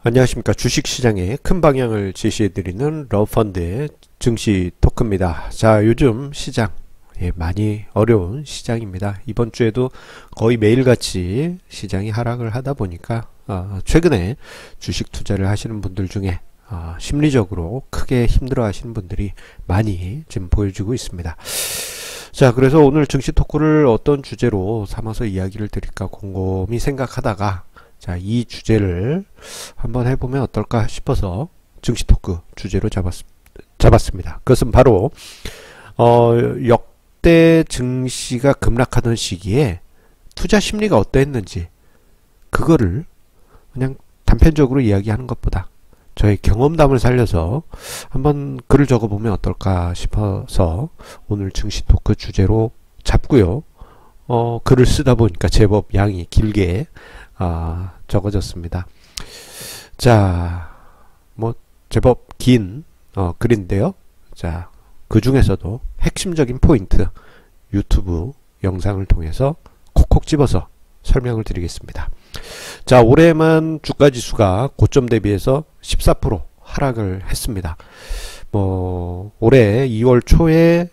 안녕하십니까. 주식시장의 큰 방향을 제시해드리는 러펀드의 증시 토크입니다. 자, 요즘 시장 많이 어려운 시장입니다. 이번 주에도 거의 매일같이 시장이 하락을 하다 보니까 최근에 주식 투자를 하시는 분들 중에 심리적으로 크게 힘들어 하시는 분들이 많이 지금 보여지고 있습니다. 자, 그래서 오늘 증시 토크를 어떤 주제로 삼아서 이야기를 드릴까 곰곰이 생각하다가 자, 이 주제를 한번 해보면 어떨까 싶어서 증시 토크 주제로 잡았습니다. 그것은 바로 역대 증시가 급락하던 시기에 투자 심리가 어떠했는지 그거를 그냥 단편적으로 이야기하는 것보다 저의 경험담을 살려서 한번 글을 적어보면 어떨까 싶어서 오늘 증시 토크 주제로 잡고요. 글을 쓰다 보니까 제법 양이 길게 적어졌습니다. 자, 뭐 제법 긴 글인데요. 자, 그 중에서도 핵심적인 포인트 유튜브 영상을 통해서 콕콕 집어서 설명을 드리겠습니다. 자, 올해만 주가지수가 고점 대비해서 14% 하락을 했습니다. 뭐 올해 2월 초에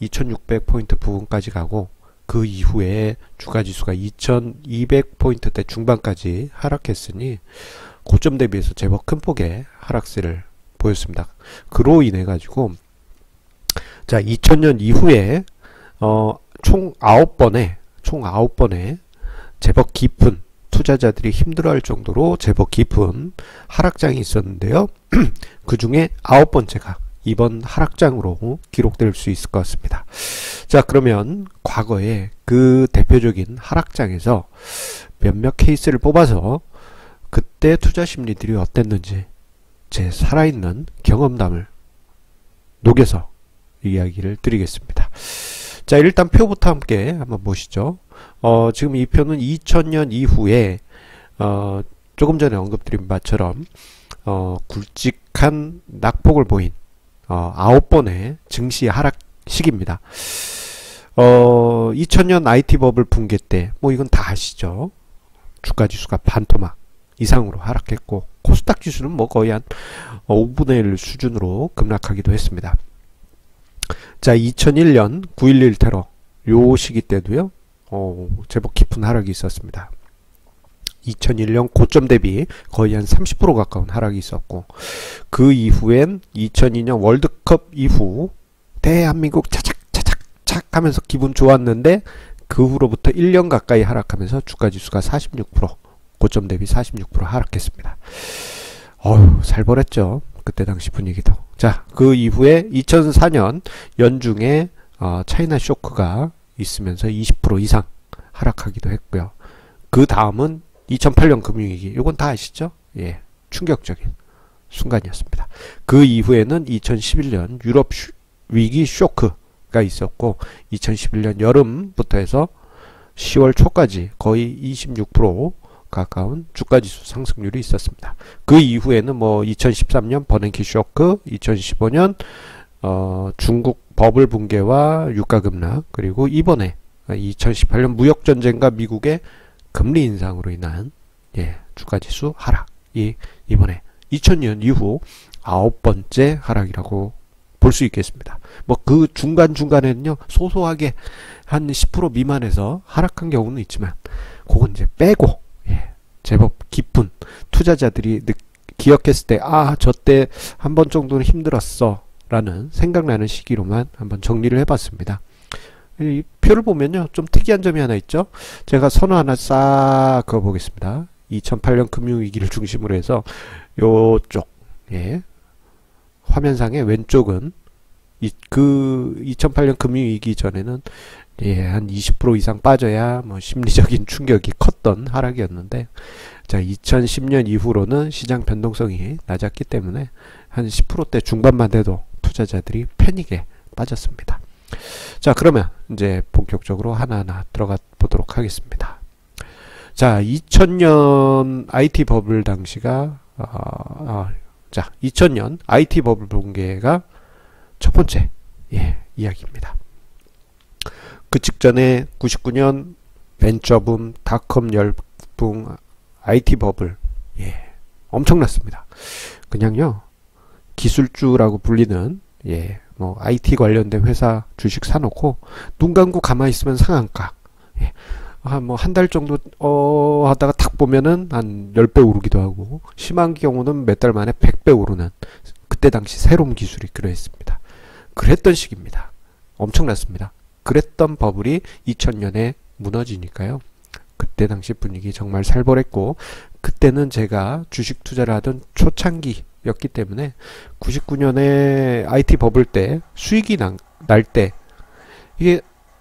2600포인트 부근까지 가고 그 이후에 주가지수가 2200포인트대 중반까지 하락했으니 고점 대비해서 제법 큰 폭의 하락세를 보였습니다. 그로 인해 가지고 자, 2000년 이후에 총 9번의 제법 깊은 투자자들이 힘들어할 정도로 제법 깊은 하락장이 있었는데요. 그 중에 9번째가 이번 하락장으로 기록될 수 있을 것 같습니다. 자, 그러면 과거에 그 대표적인 하락장에서 몇몇 케이스를 뽑아서 그때 투자 심리들이 어땠는지 제 살아있는 경험담을 녹여서 이야기를 드리겠습니다. 자, 일단 표부터 함께 한번 보시죠. 지금 이 표는 2000년 이후에 조금 전에 언급드린 바처럼 굵직한 낙폭을 보인 9번의 증시 하락 시기입니다. 2000년 IT 버블 붕괴 때 뭐 이건 다 아시죠. 주가지수가 반토막 이상으로 하락했고 코스닥 지수는 뭐 거의 한 5분의 1 수준으로 급락하기도 했습니다. 자, 2001년 9.11 테러 요 시기 때도요 제법 깊은 하락이 있었습니다. 2001년 고점 대비 거의 한 30% 가까운 하락이 있었고 그 이후엔 2002년 월드컵 이후 대한민국 차착차착착 하면서 기분 좋았는데 그 후로부터 1년 가까이 하락하면서 주가지수가 46% 고점 대비 46% 하락했습니다. 살벌했죠. 그때 당시 분위기도. 자, 그 이후에 2004년 연중에 차이나 쇼크가 있으면서 20% 이상 하락하기도 했고요. 그 다음은 2008년 금융위기, 이건 다 아시죠? 예, 충격적인 순간이었습니다. 그 이후에는 2011년 유럽 위기 쇼크가 있었고 2011년 여름부터 해서 10월 초까지 거의 26% 가까운 주가지수 상승률이 있었습니다. 그 이후에는 뭐 2013년 버냉키 쇼크, 2015년 중국 버블 붕괴와 유가 급락, 그리고 이번에 2018년 무역전쟁과 미국의 금리 인상으로 인한 주가지수 하락이 이번에 2000년 이후 9번째 하락이라고 볼 수 있겠습니다. 뭐 그 중간중간에는요 소소하게 한 10% 미만에서 하락한 경우는 있지만 그건 이제 빼고 제법 깊은 투자자들이 기억했을 때 저 때 한 번 정도는 힘들었어 라는 생각나는 시기로만 한번 정리를 해봤습니다. 이 표를 보면요 좀 특이한 점이 하나 있죠. 제가 선호 하나 싹 그어보겠습니다. 2008년 금융위기를 중심으로 해서 요쪽 화면상의 왼쪽은 그 2008년 금융위기 전에는 한 20% 이상 빠져야 뭐 심리적인 충격이 컸던 하락이었는데 자, 2010년 이후로는 시장 변동성이 낮았기 때문에 한 10%대 중반만 돼도 투자자들이 패닉에 빠졌습니다. 자, 그러면 이제 본격적으로 하나하나 들어가 보도록 하겠습니다. 자, 2000년 IT 버블 당시가 자, 2000년 IT 버블 붕괴가 첫 번째 이야기입니다. 그 직전에 99년 벤처붐, 닷컴 열풍, IT 버블 엄청났습니다. 그냥요, 기술주라고 불리는, 예, 뭐, IT 관련된 회사 주식 사놓고, 눈 감고 가만히 있으면 상한가. 예. 뭐, 한 달 정도, 하다가 탁 보면은 한 10배 오르기도 하고, 심한 경우는 몇 달 만에 100배 오르는, 그때 당시 새로운 기술이 그랬습니다. 그랬던 시기입니다. 엄청났습니다. 그랬던 버블이 2000년에 무너지니까요. 그때 당시 분위기 정말 살벌했고, 그때는 제가 주식 투자를 하던 초창기였기 때문에 99년에 IT 버블 때 수익이 날 때, 이게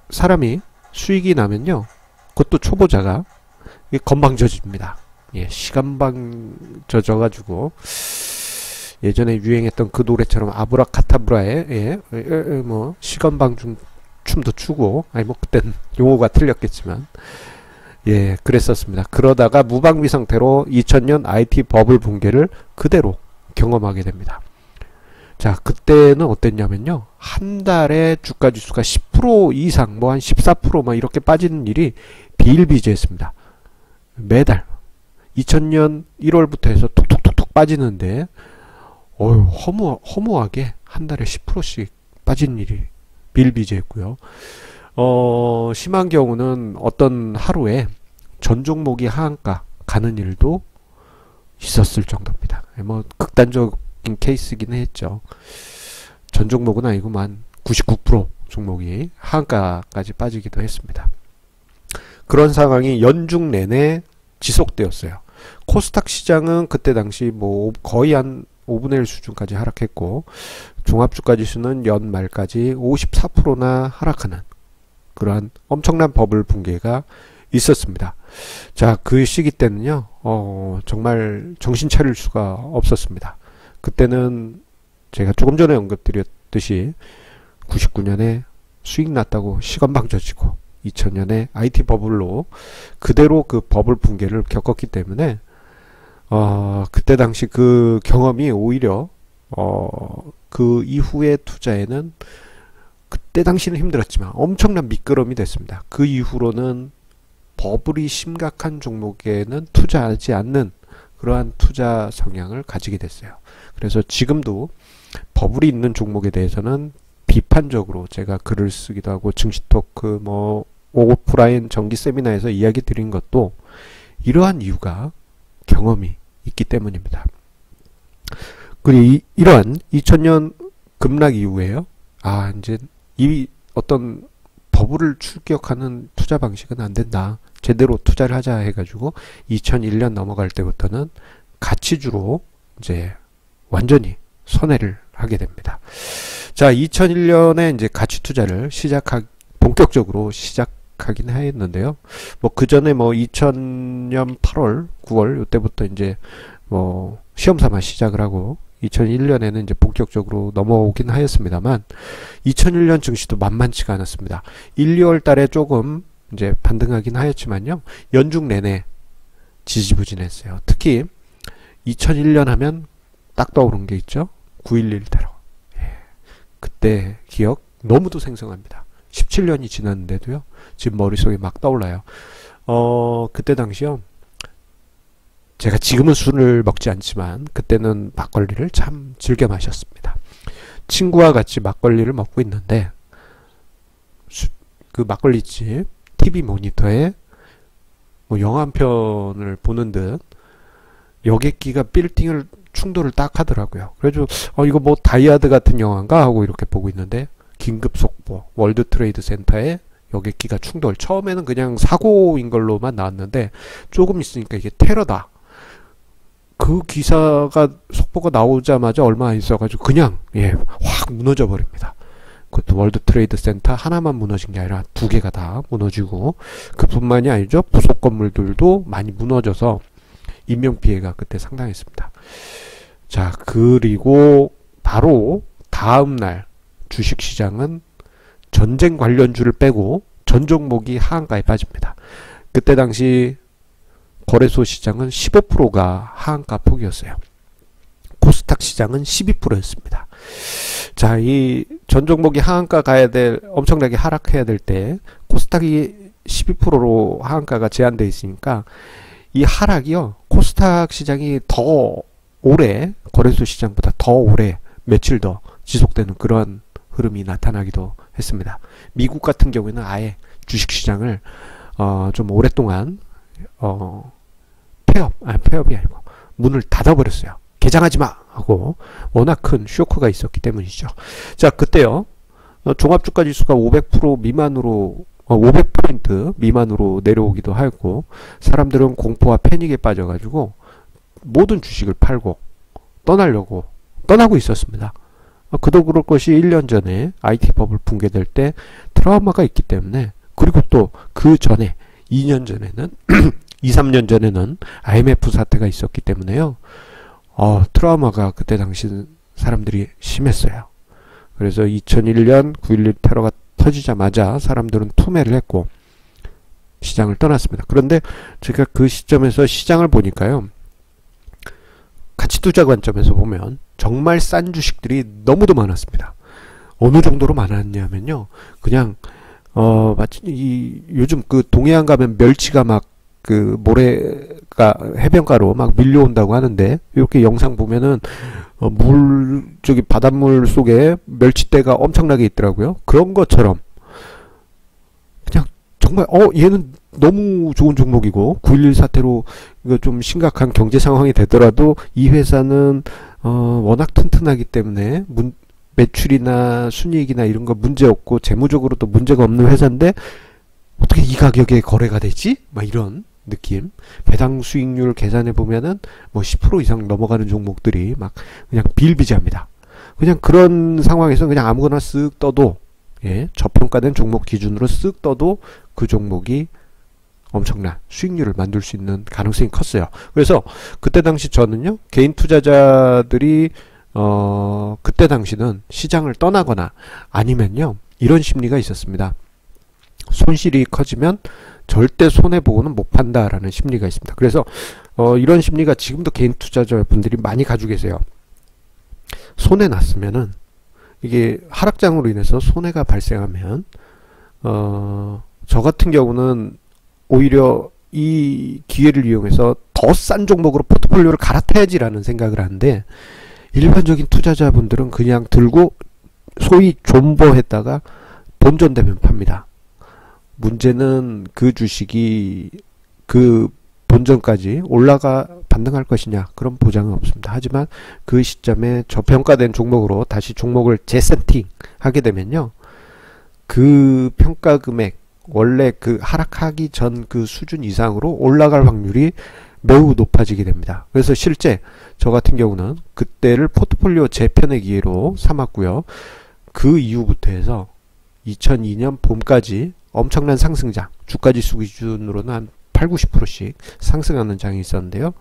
사람이 수익이 나면요, 그것도 초보자가 이게 건방져집니다. 예, 시간방 져가지고 예전에 유행했던 그 노래처럼 아브라카타브라에, 예, 뭐 시건방 춤도 추고, 아니 뭐 그땐 용어가 틀렸겠지만, 예, 그랬었습니다. 그러다가 무방비 상태로 2000년 IT 버블 붕괴를 그대로 경험하게 됩니다. 자, 그때는 어땠냐면요, 한 달에 주가 지수가 10% 이상, 뭐 한 14% 이렇게 빠지는 일이 비일비재했습니다. 매달 2000년 1월부터 해서 톡톡톡톡 빠지는데, 허무하게 한 달에 10%씩 빠지는 일이 비일비재했고요. 심한 경우는 어떤 하루에 전 종목이 하한가 가는 일도 있었을 정도입니다. 뭐 극단적인 케이스긴 했죠. 전 종목은 아니고만 99% 종목이 하한가까지 빠지기도 했습니다. 그런 상황이 연중 내내 지속되었어요. 코스닥 시장은 그때 당시 뭐 거의 한 5분의 1 수준까지 하락했고, 종합주가 지수는 연말까지 54%나 하락하는 그러한 엄청난 버블 붕괴가 있었습니다. 자, 그 시기 때는요, 정말 정신 차릴 수가 없었습니다. 그때는 제가 조금 전에 언급드렸듯이 99년에 수익 났다고 시건방 져지고 2000년에 IT 버블로 그대로 그 버블 붕괴를 겪었기 때문에 그때 당시 그 경험이 오히려 그 이후의 투자에는 그때 당시는 힘들었지만 엄청난 미끄럼이 됐습니다. 그 이후로는 버블이 심각한 종목에는 투자하지 않는 그러한 투자 성향을 가지게 됐어요. 그래서 지금도 버블이 있는 종목에 대해서는 비판적으로 제가 글을 쓰기도 하고, 증시토크 뭐 오프라인 정기 세미나에서 이야기 드린 것도 이러한 이유가 경험이 있기 때문입니다. 그리고 이러한 2000년 급락 이후에요, 이제 이 어떤 버블을 출격하는 투자 방식은 안 된다, 제대로 투자를 하자 해가지고 2001년 넘어갈 때부터는 가치주로 이제 완전히 선회를 하게 됩니다. 자, 2001년에 이제 가치 투자를 본격적으로 시작하긴 했는데요. 뭐 그 전에 뭐 2000년 8월, 9월 이때부터 이제 뭐 시험 삼아 시작을 하고 2001년에는 이제 본격적으로 넘어오긴 하였습니다만, 2001년 증시도 만만치가 않았습니다. 1, 2월 달에 조금 이제 반등하긴 하였지만요, 연중 내내 지지부진했어요. 특히 2001년 하면 딱 떠오른 게 있죠. 9.11 테러. 예. 그때 기억 너무도 생생합니다. 17년이 지났는데도요, 지금 머릿속에 막 떠올라요. 그때 당시요, 제가 지금은 술을 먹지 않지만 그때는 막걸리를 참 즐겨 마셨습니다. 친구와 같이 막걸리를 먹고 있는데, 그 막걸리집 TV 모니터에 뭐 영화 한 편을 보는 듯 여객기가 빌딩을 충돌을 딱 하더라고요. 그래서 이거 뭐 다이아드 같은 영화인가 하고 이렇게 보고 있는데, 긴급 속보, 월드 트레이드 센터에 여객기가 충돌. 처음에는 그냥 사고인 걸로만 나왔는데 조금 있으니까 이게 테러다, 그 기사가 속보가 나오자마자 얼마 안 있어가지고 그냥 확 무너져 버립니다. 그것도 월드 트레이드 센터 하나만 무너진 게 아니라 두 개가 다 무너지고, 그뿐만이 아니죠, 부속 건물들도 많이 무너져서 인명피해가 그때 상당했습니다. 자, 그리고 바로 다음날 주식시장은 전쟁 관련주를 빼고 전 종목이 하한가에 빠집니다. 그때 당시 거래소 시장은 15%가 하한가 폭이었어요. 코스닥 시장은 12%였습니다. 자, 이 전 종목이 하한가 가야 될, 엄청나게 하락해야 될 때 코스닥이 12%로 하한가가 제한되어 있으니까 이 하락이요, 코스닥 시장이 더 오래, 거래소 시장보다 더 오래 며칠 더 지속되는 그런 흐름이 나타나기도 했습니다. 미국 같은 경우에는 아예 주식시장을 좀 오랫동안 폐업이 아니고 문을 닫아버렸어요. 개장하지 마! 하고 워낙 큰 쇼크가 있었기 때문이죠. 자, 그때요. 종합주가지수가 500% 미만으로 500포인트 미만으로 내려오기도 하고 사람들은 공포와 패닉에 빠져가지고 모든 주식을 팔고 떠나고 있었습니다. 그도 그럴 것이 1년 전에 IT버블 붕괴될 때 트라우마가 있기 때문에, 그리고 또 그 전에 2년 전에는 2, 3년 전에는 IMF 사태가 있었기 때문에요. 트라우마가 그때 당시 사람들이 심했어요. 그래서 2001년 9.11 테러가 터지자마자 사람들은 투매를 했고 시장을 떠났습니다. 그런데 제가 그 시점에서 시장을 보니까요, 가치투자 관점에서 보면 정말 싼 주식들이 너무도 많았습니다. 어느 정도로 많았냐면요, 그냥 마치 요즘 그 동해안 가면 멸치가 막 그 모래가 해변가로 막 밀려온다고 하는데, 이렇게 영상 보면은 저기 바닷물 속에 멸치떼가 엄청나게 있더라고요. 그런 것처럼 그냥 정말 얘는 너무 좋은 종목이고 9.11 사태로 이거 좀 심각한 경제 상황이 되더라도 이 회사는 워낙 튼튼하기 때문에 매출이나 순이익이나 이런 거 문제 없고 재무적으로도 문제가 없는 회사인데 어떻게 이 가격에 거래가 되지? 막 이런 느낌. 배당 수익률 계산해 보면은 뭐 10% 이상 넘어가는 종목들이 막 그냥 비일비재합니다. 그냥 그런 상황에서 그냥 아무거나 쓱 떠도, 저평가된 종목 기준으로 쓱 떠도 그 종목이 엄청난 수익률을 만들 수 있는 가능성이 컸어요. 그래서 그때 당시 저는요, 개인 투자자들이 그때 당시는 시장을 떠나거나 아니면요, 이런 심리가 있었습니다. 손실이 커지면 절대 손해보고는 못 판다라는 심리가 있습니다. 그래서 이런 심리가 지금도 개인 투자자분들이 많이 가지고 계세요. 손해 났으면은, 이게 하락장으로 인해서 손해가 발생하면 저 같은 경우는 오히려 이 기회를 이용해서 더 싼 종목으로 포트폴리오를 갈아타야지라는 생각을 하는데, 일반적인 투자자분들은 그냥 들고 소위 존버했다가 본전되면 팝니다. 문제는 그 주식이 그 본전까지 반등할 것이냐, 그런 보장은 없습니다. 하지만 그 시점에 저평가된 종목으로 다시 종목을 재세팅 하게 되면요, 그 평가 금액, 원래 그 하락하기 전 그 수준 이상으로 올라갈 확률이 매우 높아지게 됩니다. 그래서 실제 저 같은 경우는 그때를 포트폴리오 재편의 기회로 삼았고요. 그 이후부터 해서 2002년 봄까지 엄청난 상승장, 주가지수 기준으로는 한 8, 90%씩 상승하는 장이 있었는데요.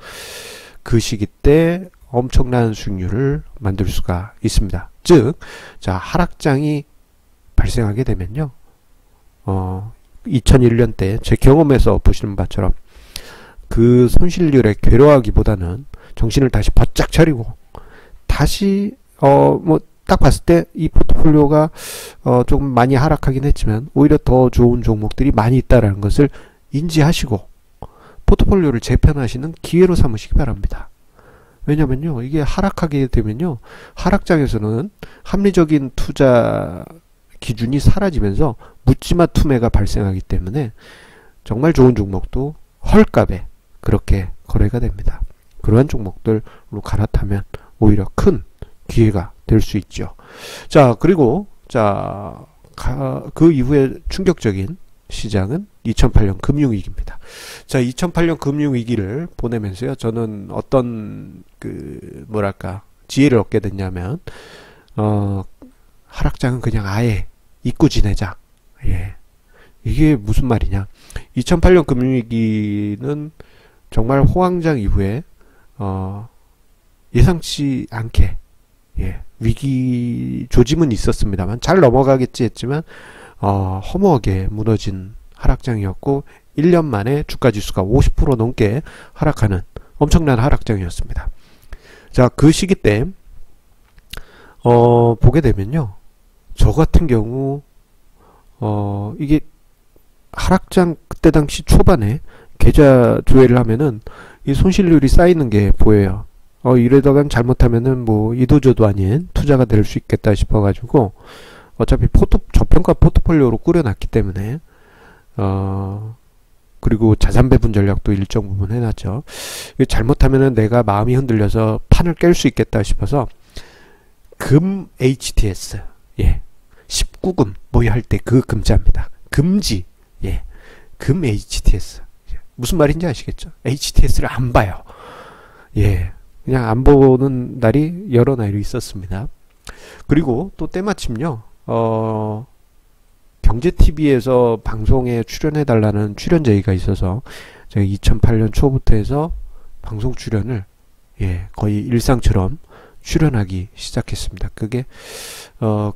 그 시기 때 엄청난 수익률을 만들 수가 있습니다. 즉, 자, 하락장이 발생하게 되면요, 2001년 때 제 경험에서 보시는 바처럼 그 손실률에 괴로워하기보다는 정신을 다시 바짝 차리고 다시 딱 봤을 때 이 포트폴리오가 조금 많이 하락하긴 했지만 오히려 더 좋은 종목들이 많이 있다라는 것을 인지하시고 포트폴리오를 재편하시는 기회로 삼으시기 바랍니다. 왜냐면요, 이게 하락하게 되면요, 하락장에서는 합리적인 투자 기준이 사라지면서 묻지마 투매가 발생하기 때문에 정말 좋은 종목도 헐값에 그렇게 거래가 됩니다. 그러한 종목들로 갈아타면 오히려 큰 기회가 될 수 있죠. 자, 그리고 그 이후에 충격적인 시장은 2008년 금융위기입니다. 자, 2008년 금융위기를 보내면서요, 저는 어떤 지혜를 얻게 됐냐면, 하락장은 그냥 아예 잊고 지내자. 이게 무슨 말이냐. 2008년 금융위기는 정말 호황장 이후에 예상치 않게 위기 조짐은 있었습니다만 잘 넘어가겠지 했지만 허무하게 무너진 하락장이었고 1년 만에 주가지수가 50% 넘게 하락하는 엄청난 하락장이었습니다. 자, 그 시기 때 보게 되면요, 저 같은 경우 이게 하락장 그때 당시 초반에 계좌 조회를 하면은 이 손실률이 쌓이는 게 보여요. 이러다간 잘못하면은 뭐 이도저도 아닌 투자가 될 수 있겠다 싶어가지고 어차피 저평가 포트폴리오로 꾸려놨기 때문에 그리고 자산 배분 전략도 일정 부분 해놨죠. 잘못하면은 내가 마음이 흔들려서 판을 깰 수 있겠다 싶어서 금 HTS 19금 뭐 할 때 그 금자입니다. 금지 금 HTS 무슨 말인지 아시겠죠? HTS를 안 봐요. 그냥 안 보는 날이 여러 날이 있었습니다. 그리고 또 때마침요 경제TV에서 방송에 출연해달라는 출연 제의가 있어서 제가 2008년 초부터 해서 방송 출연을 거의 일상처럼 출연하기 시작했습니다. 그게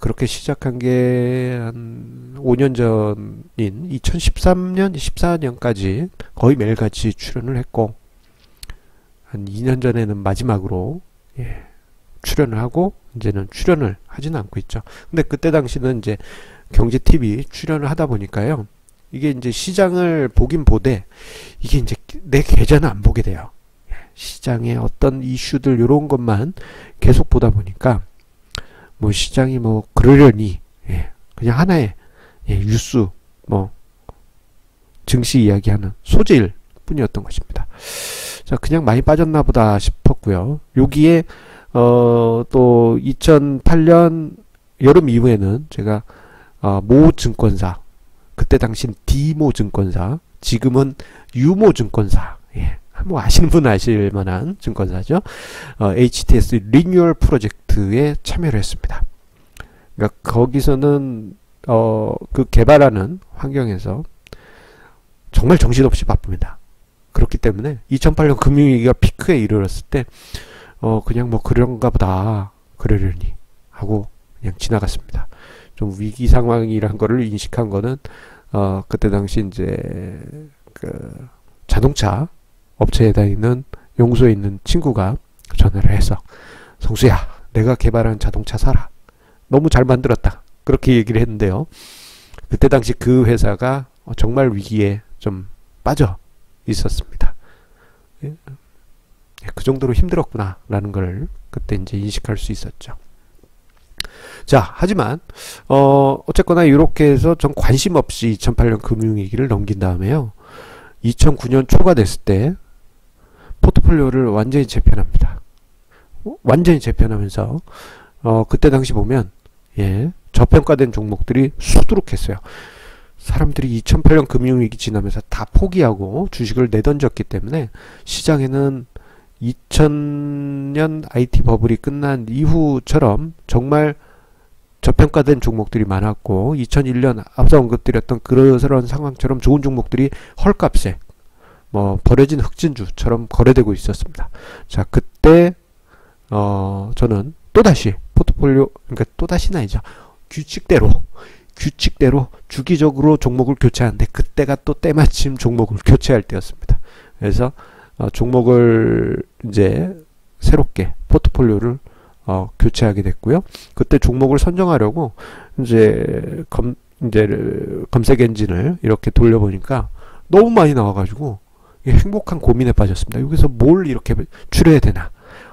그렇게 시작한 게 한 5년 전인 2013년, 14년까지 거의 매일같이 출연을 했고 한 2년 전에는 마지막으로 출연을 하고 이제는 출연을 하지는 않고 있죠. 근데 그때 당시는 이제 경제TV 출연을 하다 보니까요. 이게 이제 시장을 보긴 보되 이게 이제 내 계좌는 안 보게 돼요. 시장의 어떤 이슈들 이런 것만 계속 보다 보니까 뭐 시장이 뭐 그러려니 그냥 하나의 뉴스 뭐 증시 이야기하는 소재일 뿐이었던 것입니다. 자, 그냥 많이 빠졌나 보다 싶었고요. 여기에 또 2008년 여름 이후에는 제가 모 증권사, 그때 당신 D모 증권사, 지금은 유모 증권사, 뭐 아시는 분 아실 만한 증권사죠. HTS 리뉴얼 프로젝트에 참여를 했습니다. 그러니까 거기서는 그 개발하는 환경에서 정말 정신없이 바쁩니다. 그렇기 때문에 2008년 금융위기가 피크에 이르렀을 때 그냥 뭐 그런가 보다 그러려니 하고 그냥 지나갔습니다. 좀 위기 상황이란 거를 인식한 거는 그때 당시 이제 그 자동차 업체에 다니는 용소에 있는 친구가 전화를 해서 성수야, 내가 개발한 자동차 사라. 너무 잘 만들었다. 그렇게 얘기를 했는데요. 그때 당시 그 회사가 정말 위기에 좀 빠져 있었습니다. 그 정도로 힘들었구나 라는 걸 그때 이제 인식할 수 있었죠. 자, 하지만 어쨌거나 이렇게 해서 전 관심 없이 2008년 금융위기를 넘긴 다음에요. 2009년 초가 됐을 때 포트폴리오를 완전히 재편합니다. 완전히 재편하면서 그때 당시 보면 저평가된 종목들이 수두룩했어요. 사람들이 2008년 금융위기 지나면서 다 포기하고 주식을 내던졌기 때문에 시장에는 2000년 IT 버블이 끝난 이후처럼 정말 저평가된 종목들이 많았고 2001년 앞서 언급드렸던 그런 상황처럼 좋은 종목들이 헐값에 뭐 버려진 흑진주처럼 거래되고 있었습니다. 자, 그때 저는 또다시 포트폴리오, 그러니까 또다시는 아니죠. 규칙대로 주기적으로 종목을 교체하는데 그때가 또 때마침 종목을 교체할 때였습니다. 그래서 종목을 이제 새롭게 포트폴리오를 교체하게 됐고요. 그때 종목을 선정하려고 이제 검색 엔진을 이렇게 돌려보니까 너무 많이 나와가지고 행복한 고민에 빠졌습니다. 여기서 뭘 이렇게 줄여야 되나,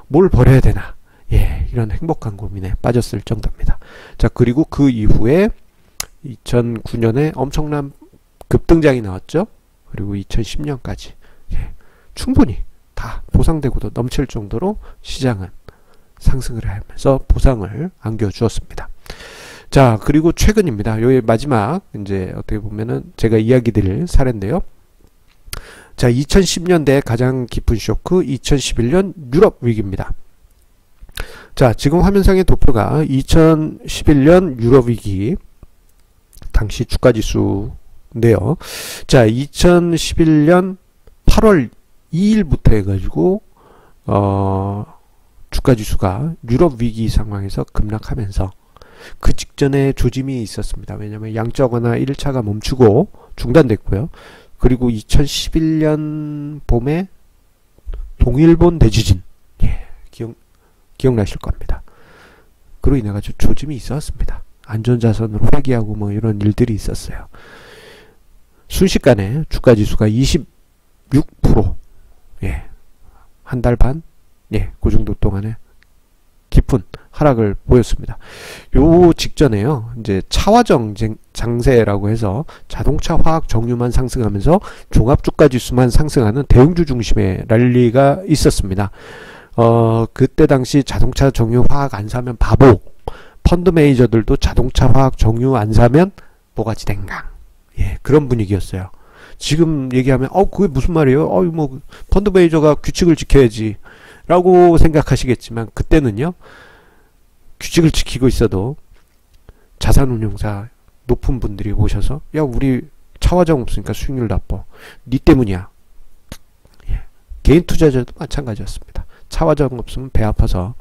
뭘 버려야 되나, 이런 행복한 고민에 빠졌을 정도입니다. 자, 그리고 그 이후에 2009년에 엄청난 급등장이 나왔죠. 그리고 2010년까지 충분히 다 보상되고도 넘칠 정도로 시장은 상승을 하면서 보상을 안겨주었습니다. 자, 그리고 최근입니다. 요의 마지막 이제 어떻게 보면은 제가 이야기 드릴 사례인데요. 자, 2010년대 가장 깊은 쇼크 2011년 유럽 위기입니다. 자, 지금 화면상의 도표가 2011년 유럽 위기 당시 주가지수인데요. 자, 2011년 8월 2일부터 해가지고 주가지수가 유럽 위기 상황에서 급락하면서 그 직전에 조짐이 있었습니다. 왜냐하면 양적완화 1차가 멈추고 중단됐고요. 그리고 2011년 봄에 동일본 대지진, 기억나실 겁니다. 그로 인해 가지고 조짐이 있었습니다. 안전자산으로 회귀하고 뭐 이런 일들이 있었어요. 순식간에 주가지수가 6%. 예. 한 달 반? 예. 그 정도 동안에 깊은 하락을 보였습니다. 요 직전에요. 이제 차화정 장세라고 해서 자동차 화학 정유만 상승하면서 종합주가 지수만 상승하는 대형주 중심의 랠리가 있었습니다. 그때 당시 자동차 정유 화학 안 사면 바보. 펀드 매니저들도 자동차 화학 정유 안 사면 뭐가지 댕강. 예, 그런 분위기였어요. 지금 얘기하면 그게 무슨 말이에요? 뭐 펀드 매니저가 규칙을 지켜야지 라고 생각하시겠지만, 그때는요 규칙을 지키고 있어도 자산운용사 높은 분들이 오셔서 야, 우리 차화정 없으니까 수익률 나빠, 니 때문이야. 예. 개인 투자자도 마찬가지였습니다. 차화정 없으면 배 아파서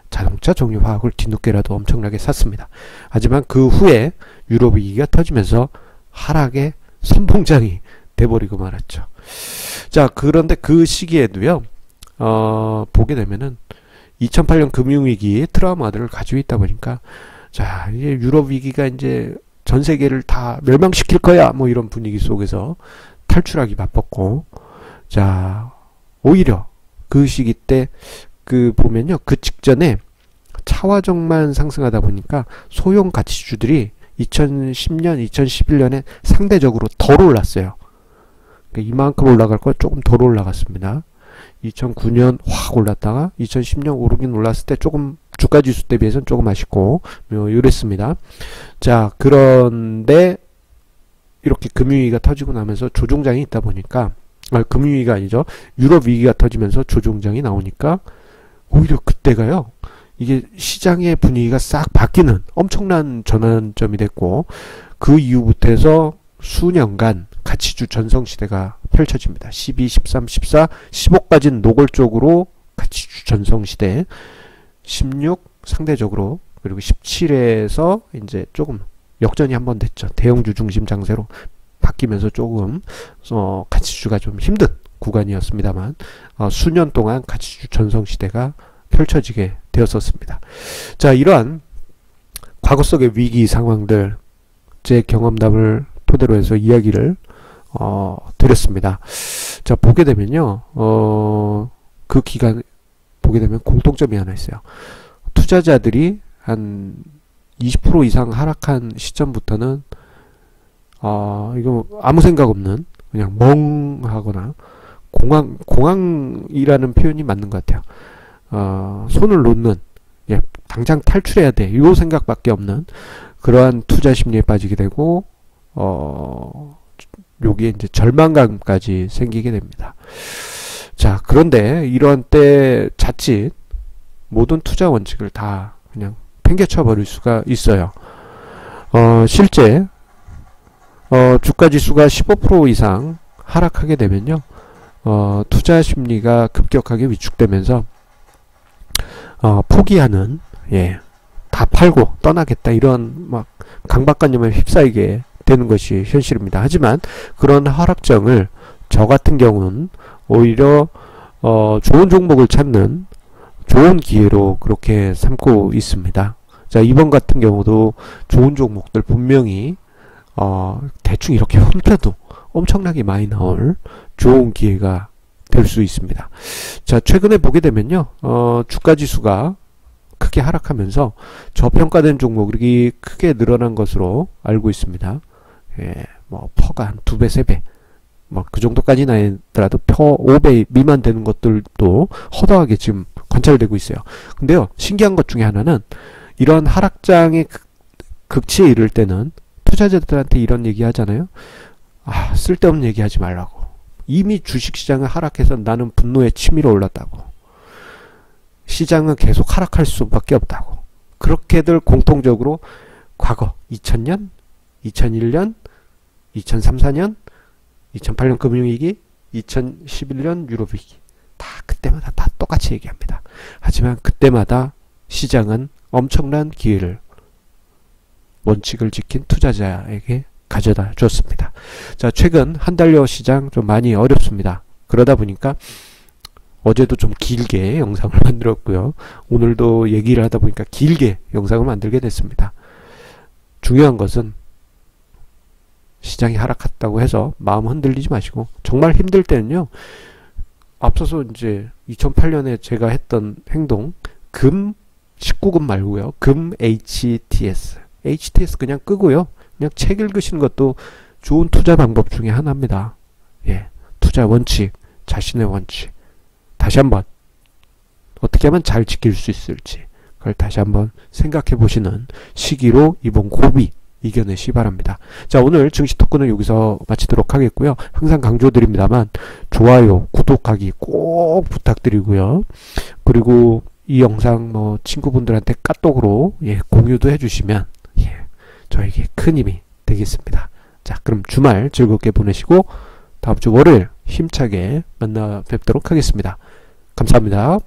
자동차 정유 화학을 뒤늦게라도 엄청나게 샀습니다. 하지만 그 후에 유럽 위기가 터지면서 하락의 선봉장이 돼버리고 말았죠. 자, 그런데 그 시기에도요 보게 되면은 2008년 금융위기의 트라우마들을 가지고 있다 보니까, 자, 이제 유럽 위기가 이제 전 세계를 다 멸망시킬 거야, 뭐 이런 분위기 속에서 탈출하기 바빴고, 자, 오히려 그 시기 때 보면요, 그 직전에 차화정만 상승하다 보니까 소형 가치주들이 2010년, 2011년에 상대적으로 덜 올랐어요. 그러니까 이만큼 올라갈 거 조금 덜 올라갔습니다. 2009년 확 올랐다가 2010년 오르긴 올랐을 때 조금 주가지수 대비해서는 조금 아쉽고 이랬습니다. 자, 그런데 이렇게 금융위기가 터지고 나면서 조종장이 있다 보니까, 금융위기가 아니죠, 유럽 위기가 터지면서 조종장이 나오니까 오히려 그때가요, 이게 시장의 분위기가 싹 바뀌는 엄청난 전환점이 됐고, 그 이후부터 해서 수년간 가치주 전성시대가 펼쳐집니다. 12, 13, 14, 15까지는 노골적으로 가치주 전성시대, 16 상대적으로, 그리고 17에서 이제 조금 역전이 한번 됐죠. 대형주 중심 장세로 바뀌면서 조금 가치주가 좀 힘든 구간이었습니다만, 수년 동안 가치주 전성시대가 펼쳐지게 되었었습니다. 자, 이러한 과거 속의 위기 상황들, 제 경험담을 토대로 해서 이야기를 드렸습니다. 자, 보게 되면요, 그 기간 보게 되면 공통점이 하나 있어요. 투자자들이 한 20% 이상 하락한 시점부터는 이거 아무 생각 없는, 그냥 멍하거나 공황이라는 표현이 맞는 것 같아요. 손을 놓는, 예, 당장 탈출해야 돼, 이 생각밖에 없는 그러한 투자 심리에 빠지게 되고, 여기에 이제 절망감까지 생기게 됩니다. 자, 그런데 이런 때 자칫 모든 투자 원칙을 다 그냥 팽개쳐 버릴 수가 있어요. 실제 주가 지수가 15% 이상 하락하게 되면요, 투자 심리가 급격하게 위축되면서 포기하는, 예, 다 팔고 떠나겠다, 이런 막 강박관념에 휩싸이게 되는 것이 현실입니다. 하지만 그런 하락장을 저 같은 경우는 오히려 좋은 종목을 찾는 좋은 기회로 그렇게 삼고 있습니다. 자, 이번 같은 경우도 좋은 종목들 분명히 대충 이렇게 훑어도 엄청나게 많이 나올 좋은 기회가 될 수 있습니다. 자, 최근에 보게 되면요, 주가지수가 크게 하락하면서 저평가된 종목이 크게 늘어난 것으로 알고 있습니다. 예, 뭐 퍼가 한 2배, 3배, 뭐 그 정도까지는 아니더라도 퍼 5배 미만 되는 것들도 허다하게 지금 관찰되고 있어요. 근데요, 신기한 것 중에 하나는, 이런 하락장의 극치에 이를 때는 투자자들한테 이런 얘기 하잖아요. 쓸데없는 얘기 하지 말라고. 이미 주식시장은 하락해서 나는 분노에 치밀어 올랐다고. 시장은 계속 하락할 수밖에 없다고. 그렇게들 공통적으로 과거 2000년, 2001년, 2003, 4년, 2008년 금융위기, 2011년 유럽위기, 다 그때마다 다 똑같이 얘기합니다. 하지만 그때마다 시장은 엄청난 기회를, 원칙을 지킨 투자자에게 가져다 줬습니다. 자, 최근 한 달여 시장 좀 많이 어렵습니다. 그러다 보니까 어제도 좀 길게 영상을 만들었고요. 오늘도 얘기를 하다 보니까 길게 영상을 만들게 됐습니다. 중요한 것은 시장이 하락했다고 해서 마음 흔들리지 마시고, 정말 힘들 때는요, 앞서서 이제 2008년에 제가 했던 행동, 금 19금 말고요, 금 HTS 그냥 끄고요, 그냥 책 읽으시는 것도 좋은 투자 방법 중에 하나입니다. 예, 투자 원칙, 자신의 원칙, 다시 한번 어떻게 하면 잘 지킬 수 있을지 그걸 다시 한번 생각해 보시는 시기로 이번 고비 이겨내시 바랍니다. 자, 오늘 증시 토크는 여기서 마치도록 하겠고요. 항상 강조드립니다만 좋아요, 구독하기 꼭 부탁드리고요. 그리고 이 영상 뭐 친구분들한테 까똑으로 공유도 해주시면 저에게 큰 힘이 되겠습니다. 자, 그럼 주말 즐겁게 보내시고 다음 주 월요일 힘차게 만나 뵙도록 하겠습니다. 감사합니다.